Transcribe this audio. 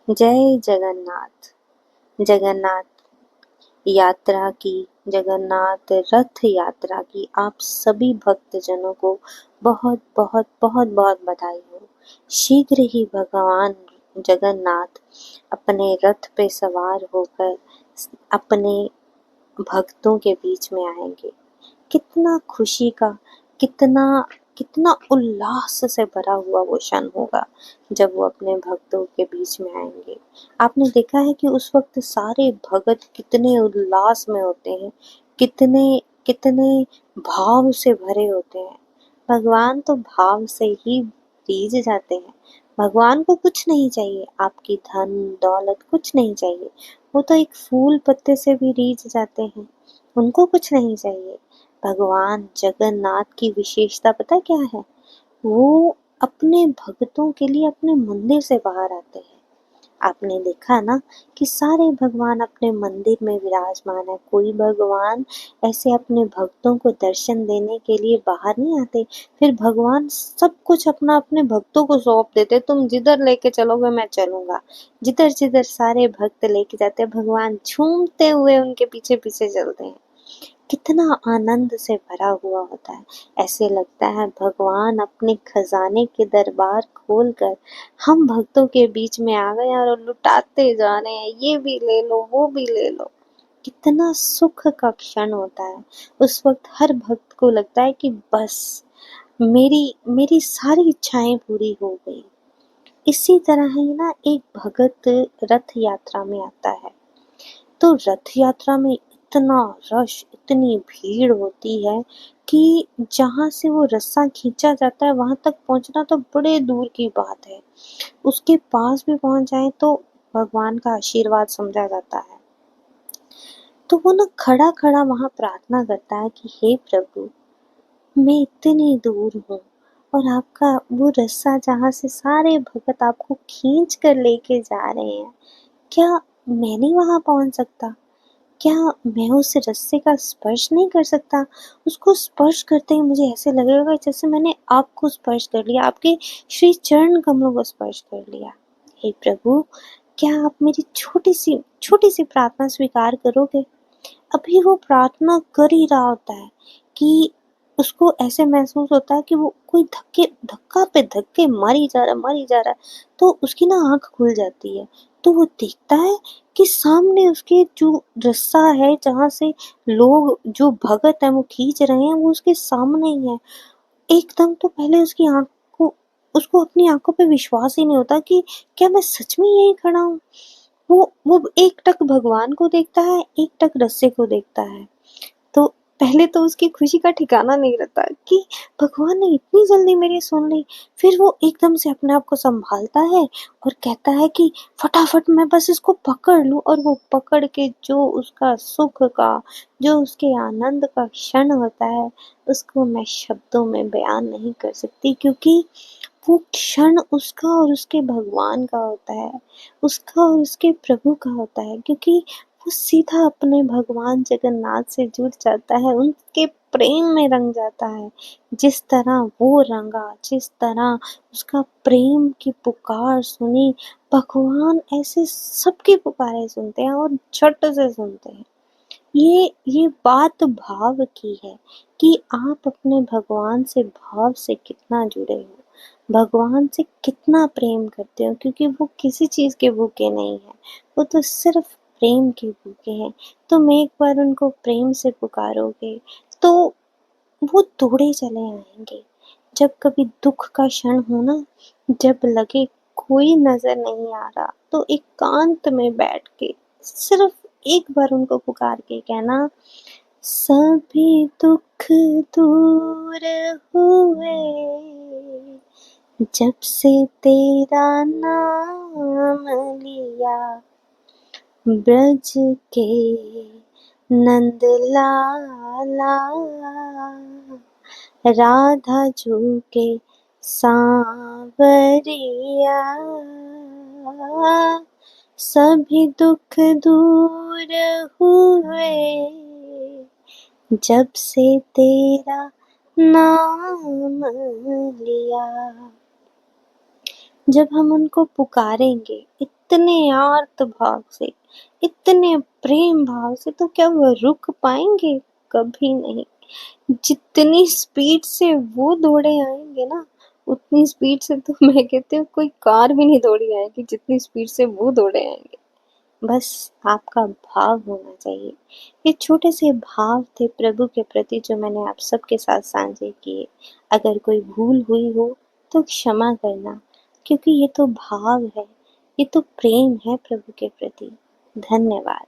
जय जगन्नाथ। जगन्नाथ यात्रा की, जगन्नाथ रथ यात्रा की आप सभी भक्तजनों को बहुत बहुत बहुत बहुत बधाई हो। शीघ्र ही भगवान जगन्नाथ अपने रथ पे सवार होकर अपने भक्तों के बीच में आएंगे। कितना खुशी का, कितना कितना उल्लास से भरा हुआ वो क्षण होगा जब वो अपने भक्तों के बीच में आएंगे। आपने देखा है कि उस वक्त सारे भगत कितने उल्लास में होते हैं, कितने कितने भाव से भरे होते हैं। भगवान तो भाव से ही रीझ जाते हैं। भगवान को कुछ नहीं चाहिए, आपकी धन दौलत कुछ नहीं चाहिए। वो तो एक फूल पत्ते से भी रीझ जाते हैं, उनको कुछ नहीं चाहिए। भगवान जगन्नाथ की विशेषता पता क्या है? वो अपने भक्तों के लिए अपने मंदिर से बाहर आते हैं। आपने देखा ना कि सारे भगवान अपने मंदिर में विराजमान है। कोई भगवान ऐसे अपने भक्तों को दर्शन देने के लिए बाहर नहीं आते। फिर भगवान सब कुछ अपना अपने भक्तों को सौंप देते, तुम जिधर लेके चलोगे मैं चलूंगा। जिधर जिधर सारे भक्त लेके जाते हैं, भगवान झूमते हुए उनके पीछे पीछे चलते हैं। कितना आनंद से भरा हुआ होता है। ऐसे लगता है भगवान अपने खजाने के दरबार खोलकर हम भक्तों के बीच में आ गए और लुटाते जा रहे हैं, ये भी ले लो वो भी ले लो। कितना सुख का क्षण होता है। उस वक्त हर भक्त को लगता है कि बस मेरी मेरी सारी इच्छाएं पूरी हो गई। इसी तरह ही ना एक भगत रथ यात्रा में आता है, तो रथ यात्रा में इतना रश, इतनी भीड़ होती है कि जहाँ से वो रस्सा खींचा जाता है वहां तक पहुंचना तो बड़े दूर की बात है। उसके पास भी पहुंच जाए तो भगवान का आशीर्वाद समझा जाता है। तो वो ना खड़ा खड़ा वहां प्रार्थना करता है कि हे प्रभु, मैं इतनी दूर हूँ और आपका वो रस्सा जहाँ से सारे भगत आपको खींच कर लेके जा रहे हैं, क्या मैं नहीं वहां पहुंच सकता? क्या मैं उस रस्से का स्पर्श नहीं कर सकता? उसको स्पर्श करते ही मुझे ऐसे लगेगा जैसे मैंने आपको स्पर्श कर लिया, आपके श्री चरण कमलों को स्पर्श कर लिया। हे प्रभु, क्या आप मेरी छोटी सी प्रार्थना स्वीकार करोगे? अभी वो प्रार्थना कर ही रहा होता है कि उसको ऐसे महसूस होता है कि वो कोई धक्का पे धक्के मर ही जा रहा है। तो उसकी ना आंख खुल जाती है। तो वो देखता है कि सामने उसके जो रस्सा है जहाँ से लोग जो भगत है वो खींच रहे हैं, वो उसके सामने ही है। एकदम तो पहले उसकी आंख को उसको अपनी आंखों पे विश्वास ही नहीं होता कि क्या मैं सच में यहीं खड़ा हूँ। वो एक टक भगवान को देखता है, एक टक रस्से को देखता है। तो पहले तो उसकी खुशी का ठिकाना नहीं रहता कि भगवान ने इतनी जल्दी मेरी सुन ली। फिर वो एकदम से अपने आप को संभालता है और कहता है कि फटाफट मैं बस इसको पकड़ लूं, और वो पकड़ के जो उसका सुख का, जो उसके आनंद का क्षण होता है, उसको मैं शब्दों में बयान नहीं कर सकती, क्योंकि वो क्षण उसका और उसके भगवान का होता है, उसका और उसके प्रभु का होता है, क्योंकि वो सीधा अपने भगवान जगन्नाथ से जुड़ जाता है, उनके प्रेम में रंग जाता है। जिस तरह वो रंगा, जिस तरह उसका प्रेम की पुकार सुनी, भगवान ऐसे सबकी पुकारें सुनते हैं और झट से सुनते हैं। ये बात भाव की है कि आप अपने भगवान से भाव से कितना जुड़े हो, भगवान से कितना प्रेम करते हो, क्योंकि वो किसी चीज के भूखे नहीं है, वो तो सिर्फ प्रेम के भूखे हैं। तुम एक बार उनको प्रेम से पुकारोगे तो वो दौड़े चले आएंगे। जब कभी दुख का क्षण हो ना, जब लगे कोई नजर नहीं आ रहा, तो एकांत में बैठ के सिर्फ एक बार उनको पुकार के कहना, सभी दुख दूर हुए जब से तेरा नाम लिया, ब्रज के नंद लाला, राधा जू के सांवरिया, सभी दुख दूर हुए जब से तेरा नाम लिया। जब हम उनको पुकारेंगे, इतने आर्त भाव से, इतने प्रेम भाव से, तो क्या वो रुक पाएंगे? कभी नहीं। जितनी स्पीड से वो दौड़े आएंगे ना, उतनी स्पीड से तो मैं कहती हूँ कोई कार भी नहीं दौड़ी आएगी जितनी स्पीड से वो दौड़े आएंगे। बस आपका भाव होना चाहिए। ये छोटे से भाव थे प्रभु के प्रति जो मैंने आप सबके साथ साझे किए। अगर कोई भूल हुई हो तो क्षमा करना, क्योंकि ये तो भाव है, ये तो प्रेम है प्रभु के प्रति। धन्यवाद।